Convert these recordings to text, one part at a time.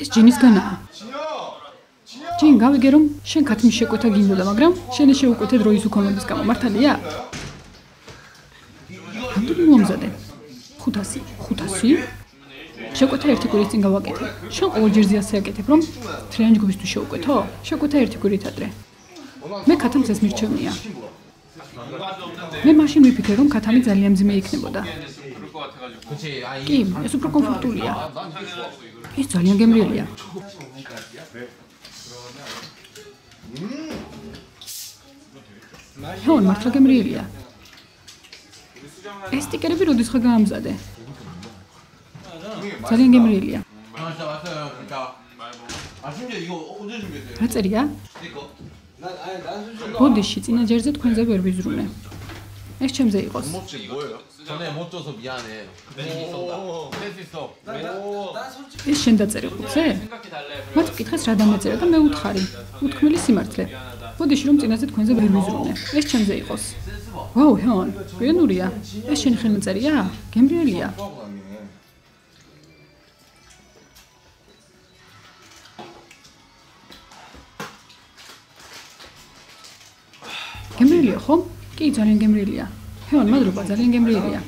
ეს ჯინისგანაა. ჯინ გავიგე რომ შენ ქათმის შეკვეთა გინდოდა, მაგრამ შენი შეუკვეთე დროის უქონლობის გამო მართალია? რამდენი მომზადე? 500. შეკვეთა ერთი კვირის წინ გავაკეთე. შენ ყოველჯერზე ასე აკეთებ, რომ თრიანი ჯგუფისთვის შეუკვეთო? შეკვეთა ერთი კვირით ადრე. მე ქათამს ეს მირჩევნია. მე მაშინ ვიფიქრე, რომ ქათამი ძალიან მძიმე იქნებოდა. კი, ეს უფრო კომფორტულია. ეს ძალიან გემრიელია. ჰეონ, მართლა გემრიელია. ეს სტიკერები როდისღა გაამზადე? ძალიან გემრიელია. რა წერია? ბოდიში წინა ჯერზე თქვენზე ვერ ვიზრუნე. ეს ჩემზე იყოს. 전에 못 줘서 미안해. ეს შენ დაწერე ხუთზე? მათ ვკითხეს რა დამეწერა და მე უთხარი. უთქმელი სიმართლე. ბოდიში რომ წინაზე თქვენზე ვერ ვიზრუნე. ეს ჩემზე იყოს. ვაუ, ჰეონ, გენურია. ეს შენი ხელნაწერია? გემრიელია. გემრიელია ხო? კი, ძალიან გემრიელია. ჰეონ, მადლობა, ძალიან გემრიელია.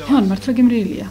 ჰეონ, მართლა გემრიელია.